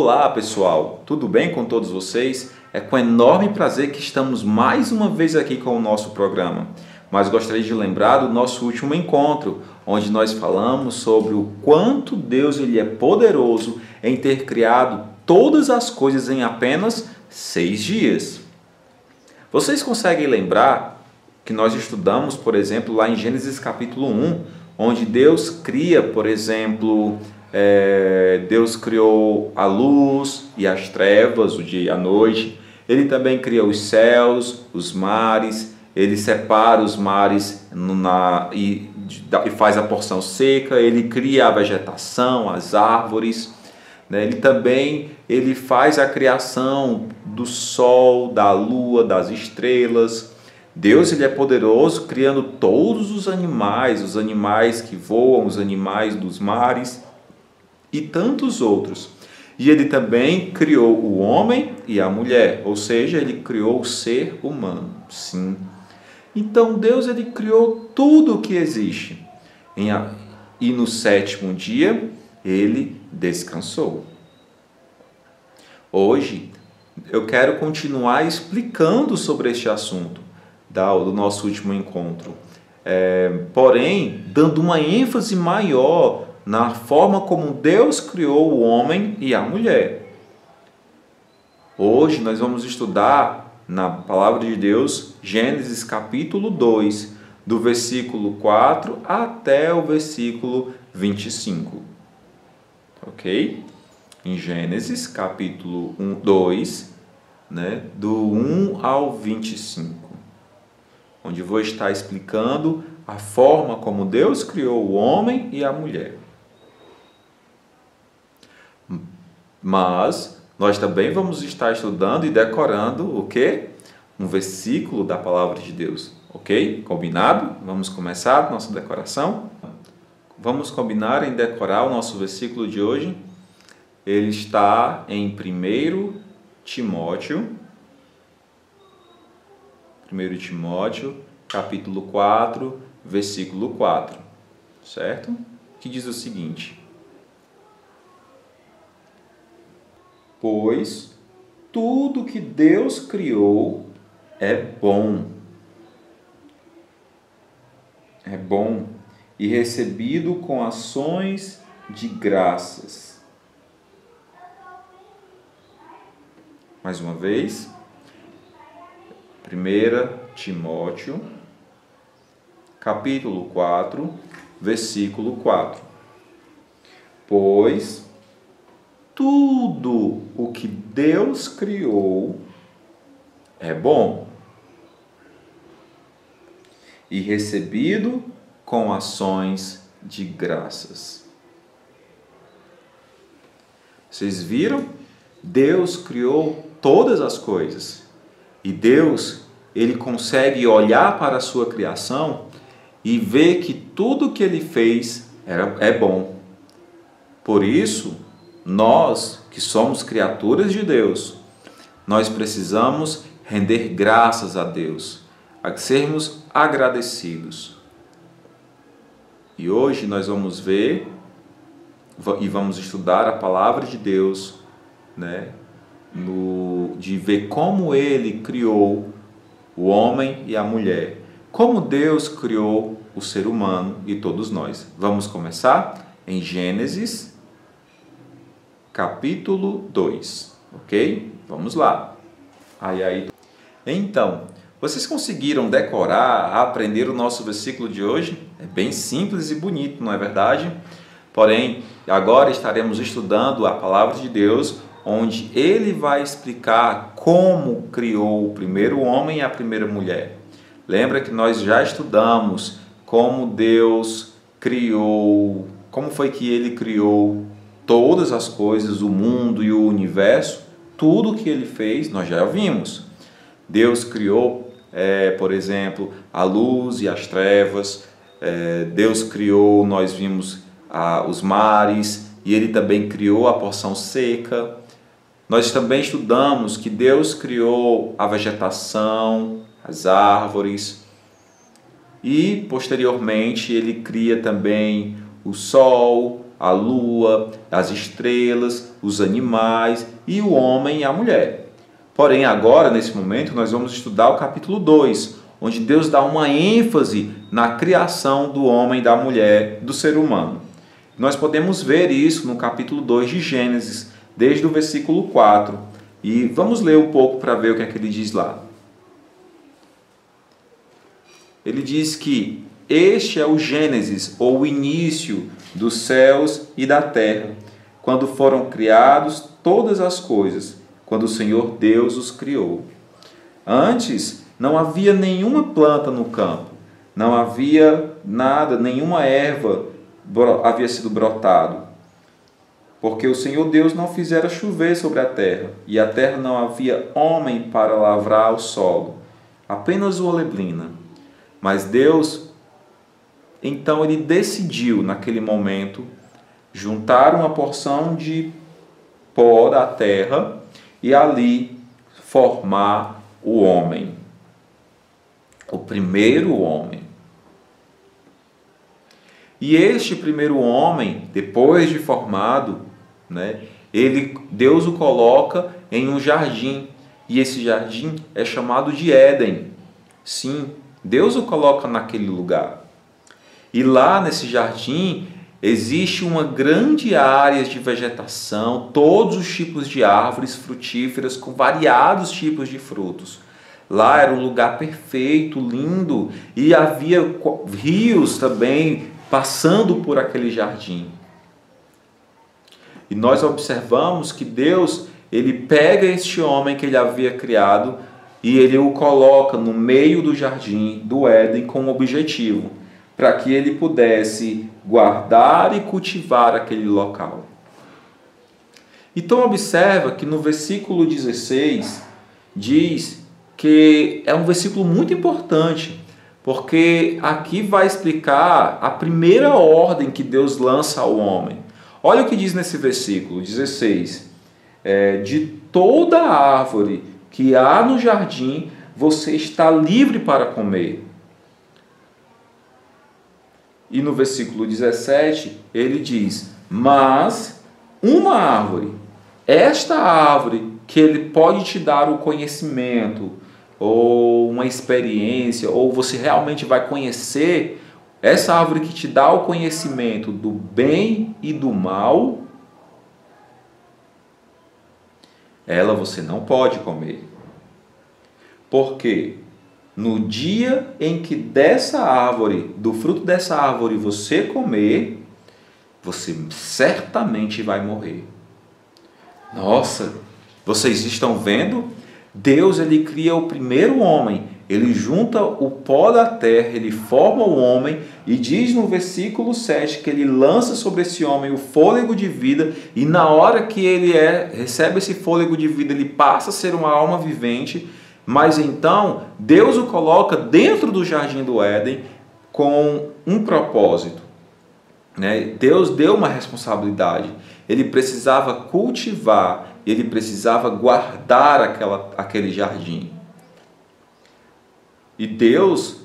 Olá pessoal, tudo bem com todos vocês? É com enorme prazer que estamos mais uma vez aqui com o nosso programa. Mas gostaria de lembrar do nosso último encontro, onde nós falamos sobre o quanto Deus é poderoso em ter criado todas as coisas em apenas 6 dias. Vocês conseguem lembrar que nós estudamos, por exemplo, lá em Gênesis capítulo 1, onde Deus cria, por exemplo, Deus criou a luz e as trevas, o dia e a noite. Ele também cria os céus, os mares. Ele separa os mares e faz a porção seca. Ele cria a vegetação, as árvores. Ele também faz a criação do sol, da lua, das estrelas. Deus é poderoso criando todos os animais que voam, os animais dos mares e tantos outros. E ele também criou o homem e a mulher, ou seja, ele criou o ser humano. Sim. Então Deus criou tudo o que existe. E no sétimo dia ele descansou. Hoje eu quero continuar explicando sobre este assunto do nosso último encontro. Porém, dando uma ênfase maior na forma como Deus criou o homem e a mulher. Hoje nós vamos estudar na Palavra de Deus, Gênesis capítulo 2, do versículo 4 até o versículo 25. Ok? Em Gênesis capítulo 2, do 1 ao 25. Onde vou estar explicando a forma como Deus criou o homem e a mulher. Mas nós também vamos estar estudando e decorando o quê? Um versículo da Palavra de Deus. Ok? Combinado? Vamos começar a nossa decoração? Vamos combinar em decorar o nosso versículo de hoje. Ele está em 1 Timóteo, capítulo 4, versículo 4. Certo? Que diz o seguinte: pois tudo que Deus criou é bom e recebido com ações de graças. Mais uma vez, 1 Timóteo, capítulo 4, versículo 4. Pois tudo o que Deus criou é bom e recebido com ações de graças. Vocês viram? Deus criou todas as coisas. E Deus, ele consegue olhar para a sua criação e ver que tudo que ele fez é bom. Por isso, nós que somos criaturas de Deus, nós precisamos render graças a Deus, a sermos agradecidos. E hoje nós vamos ver e vamos estudar a Palavra de Deus, de ver como ele criou o homem e a mulher, como Deus criou o ser humano e todos nós. Vamos começar em Gênesis capítulo 2, ok? Vamos lá. Então, vocês conseguiram decorar, aprender o nosso versículo de hoje? É bem simples e bonito, não é verdade? Porém, agora estaremos estudando a Palavra de Deus, onde ele vai explicar como criou o primeiro homem e a primeira mulher. Lembra que nós já estudamos como Deus criou, como foi que ele criou todas as coisas, o mundo e o universo, tudo que ele fez, nós já vimos. Deus criou, por exemplo, a luz e as trevas. Deus criou, nós vimos os mares, e ele também criou a porção seca. Nós também estudamos que Deus criou a vegetação, as árvores, e posteriormente ele cria também o sol, a lua, as estrelas, os animais e o homem e a mulher. Porém, agora, nesse momento, nós vamos estudar o capítulo 2, onde Deus dá uma ênfase na criação do homem e da mulher, do ser humano. Nós podemos ver isso no capítulo 2 de Gênesis, desde o versículo 4. E vamos ler um pouco para ver o que é que ele diz lá. Ele diz que este é o Gênesis, ou o início dos céus e da terra, quando foram criados todas as coisas, quando o Senhor Deus os criou. Antes não havia nenhuma planta no campo, não havia nada, nenhuma erva havia sido brotado, porque o Senhor Deus não fizera chover sobre a terra, e a terra não havia homem para lavrar o solo, apenas o olebrina. Mas Deus, então ele decidiu naquele momento juntar uma porção de pó da terra e ali formar o homem, o primeiro homem. E este primeiro homem, depois de formado, Deus o coloca em um jardim, e esse jardim é chamado de Éden. Sim, Deus o coloca naquele lugar. E lá nesse jardim existe uma grande área de vegetação, todos os tipos de árvores frutíferas com variados tipos de frutos. Lá era um lugar perfeito, lindo, e havia rios também passando por aquele jardim. E nós observamos que Deus, ele pega este homem que ele havia criado e ele o coloca no meio do jardim do Éden com um objetivo, para que ele pudesse guardar e cultivar aquele local. Então observa que no versículo 16 diz que é um versículo muito importante, porque aqui vai explicar a primeira ordem que Deus lança ao homem. Olha o que diz nesse versículo 16. De toda árvore que há no jardim, você está livre para comer. E no versículo 17, ele diz, mas uma árvore, esta árvore que ele pode te dar o conhecimento, ou uma experiência, ou você realmente vai conhecer, essa árvore que te dá o conhecimento do bem e do mal, ela você não pode comer. Porque no dia em que dessa árvore, do fruto dessa árvore você comer, você certamente vai morrer. Nossa, vocês estão vendo? Deus, ele cria o primeiro homem, ele junta o pó da terra, ele forma o homem e diz no versículo 7 que ele lança sobre esse homem o fôlego de vida, e na hora que ele recebe esse fôlego de vida, ele passa a ser uma alma vivente. Mas então Deus o coloca dentro do jardim do Éden com um propósito. Deus deu uma responsabilidade, ele precisava cultivar, ele precisava guardar aquele jardim. E Deus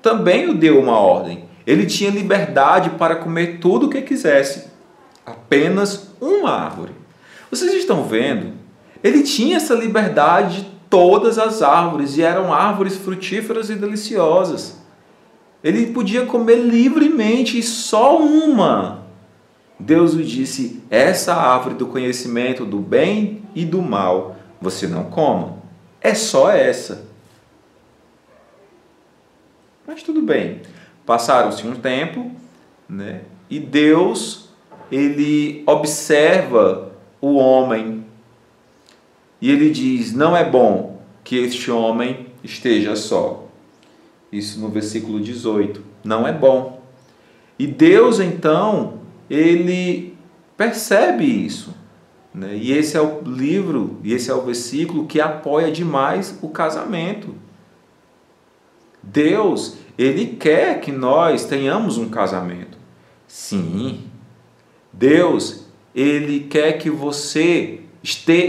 também o deu uma ordem. Ele tinha liberdade para comer tudo o que quisesse. Apenas uma árvore. Vocês estão vendo? Ele tinha essa liberdade de todas as árvores. E eram árvores frutíferas e deliciosas. Ele podia comer livremente e só uma. Deus lhe disse, essa árvore do conhecimento do bem e do mal, você não coma. É só essa. Mas tudo bem. Passaram-se um tempo, e Deus, ele observa o homem e ele diz, não é bom que este homem esteja só. Isso no versículo 18. Não é bom. E Deus, então, ele percebe isso. E esse é o livro, e esse é o versículo que apoia demais o casamento. Deus, ele quer que nós tenhamos um casamento. Sim. Deus, ele quer que você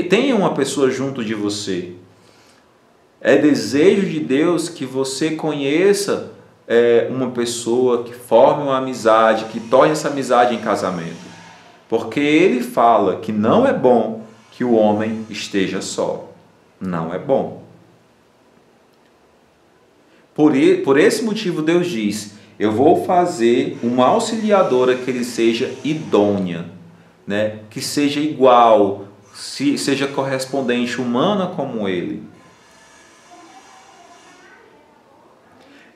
tenha uma pessoa junto de você. É desejo de Deus que você conheça uma pessoa, que forme uma amizade, que torne essa amizade em casamento. Porque ele fala que não é bom que o homem esteja só. Não é bom. Por esse motivo Deus diz, eu vou fazer uma auxiliadora que ele seja idônea, né? Que seja igual, seja correspondente humana como ele.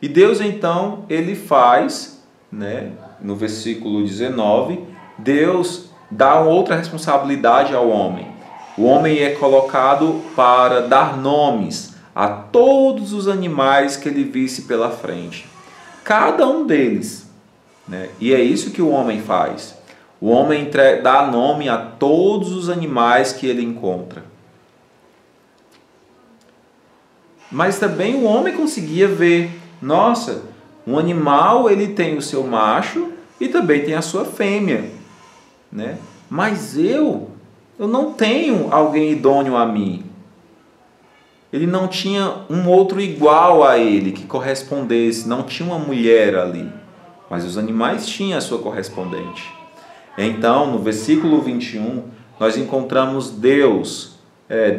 E Deus então, ele faz, né? No versículo 19, Deus dá outra responsabilidade ao homem. O homem é colocado para dar nomes a todos os animais que ele visse pela frente. Cada um deles. Né? E é isso que o homem faz. O homem dá nome a todos os animais que ele encontra. Mas também o homem conseguia ver, nossa, um animal ele tem o seu macho e também tem a sua fêmea. Né? Mas eu não tenho alguém idôneo a mim. Ele não tinha um outro igual a ele, que correspondesse, não tinha uma mulher ali. Mas os animais tinham a sua correspondente. Então, no versículo 21, nós encontramos Deus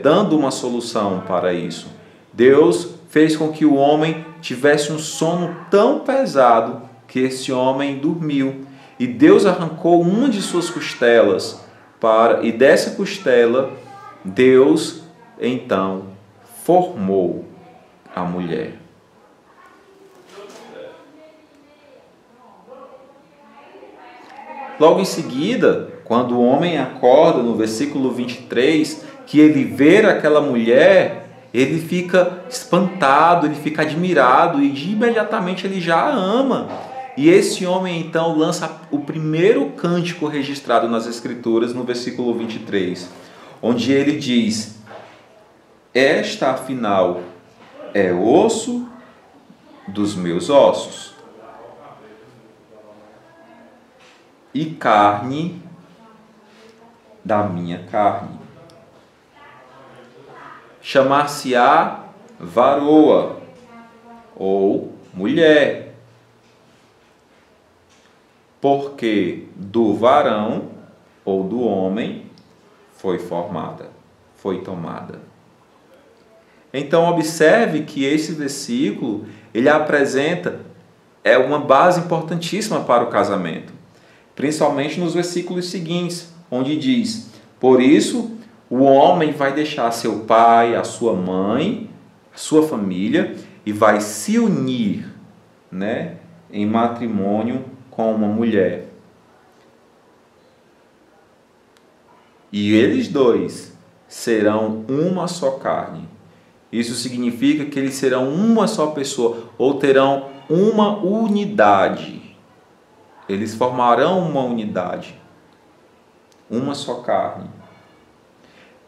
dando uma solução para isso. Deus fez com que o homem tivesse um sono tão pesado que esse homem dormiu. E Deus arrancou uma de suas costelas, e dessa costela, Deus, então, formou a mulher. Logo em seguida, quando o homem acorda, no versículo 23, que ele vê aquela mulher, ele fica espantado, ele fica admirado e imediatamente ele já a ama. E esse homem então lança o primeiro cântico registrado nas Escrituras, no versículo 23, onde ele diz: esta, afinal, é osso dos meus ossos e carne da minha carne. Chamar-se-á varoa ou mulher, porque do varão ou do homem foi formada, foi tomada. Então observe que esse versículo, ele apresenta uma base importantíssima para o casamento, principalmente nos versículos seguintes, onde diz: por isso o homem vai deixar seu pai, a sua mãe, a sua família, e vai se unir, né, em matrimônio com uma mulher. E eles dois serão uma só carne. Isso significa que eles serão uma só pessoa, ou terão uma unidade. Eles formarão uma unidade, uma só carne.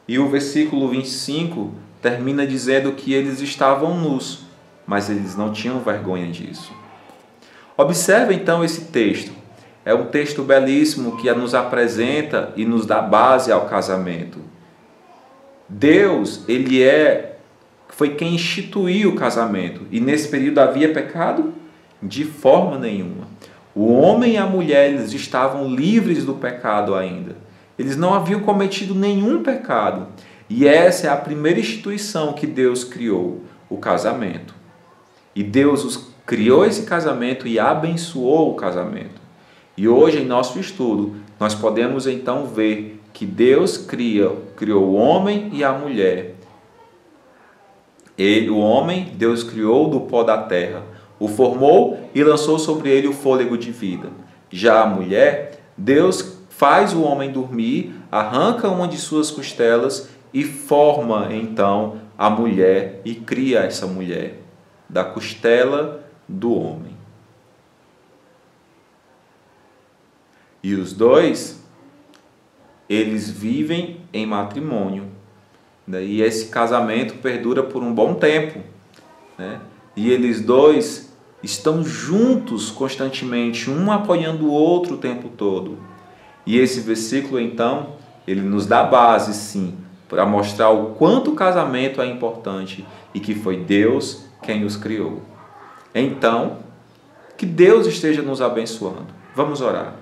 E o versículo 25 termina dizendo que eles estavam nus, mas eles não tinham vergonha disso. Observe então esse texto. É um texto belíssimo que nos apresenta e nos dá base ao casamento. Deus, foi quem instituiu o casamento. E nesse período havia pecado? De forma nenhuma. O homem e a mulher, eles estavam livres do pecado ainda. Eles não haviam cometido nenhum pecado. E essa é a primeira instituição que Deus criou, o casamento. E Deus criou esse casamento e abençoou o casamento. E hoje, em nosso estudo, nós podemos então ver que Deus criou o homem e a mulher. O homem, Deus criou do pó da terra, o formou e lançou sobre ele o fôlego de vida. Já a mulher, Deus faz o homem dormir, arranca uma de suas costelas e forma então a mulher e cria essa mulher da costela do homem. E os dois, eles vivem em matrimônio. E esse casamento perdura por um bom tempo. Né? E eles dois estão juntos constantemente, um apoiando o outro o tempo todo. E esse versículo, então, ele nos dá base, sim, para mostrar o quanto o casamento é importante e que foi Deus quem os criou. Então, que Deus esteja nos abençoando. Vamos orar.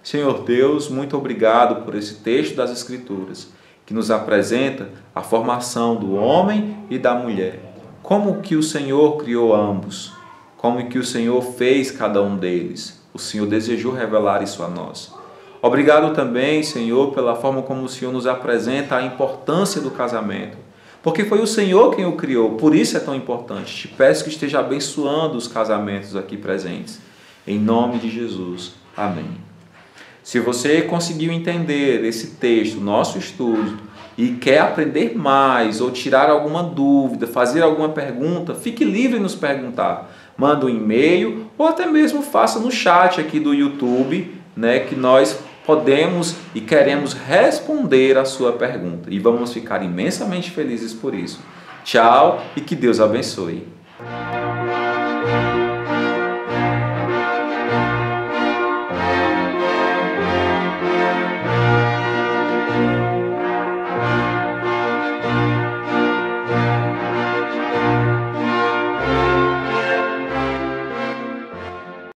Senhor Deus, muito obrigado por esse texto das Escrituras, que nos apresenta a formação do homem e da mulher. Como que o Senhor criou ambos, como que o Senhor fez cada um deles. O Senhor desejou revelar isso a nós. Obrigado também, Senhor, pela forma como o Senhor nos apresenta a importância do casamento, porque foi o Senhor quem o criou, por isso é tão importante. Te peço que esteja abençoando os casamentos aqui presentes. Em nome de Jesus. Amém. Se você conseguiu entender esse texto, nosso estudo, e quer aprender mais, ou tirar alguma dúvida, fazer alguma pergunta, fique livre em nos perguntar. Manda um e-mail, ou até mesmo faça no chat aqui do YouTube, que nós podemos e queremos responder a sua pergunta. E vamos ficar imensamente felizes por isso. Tchau e que Deus abençoe.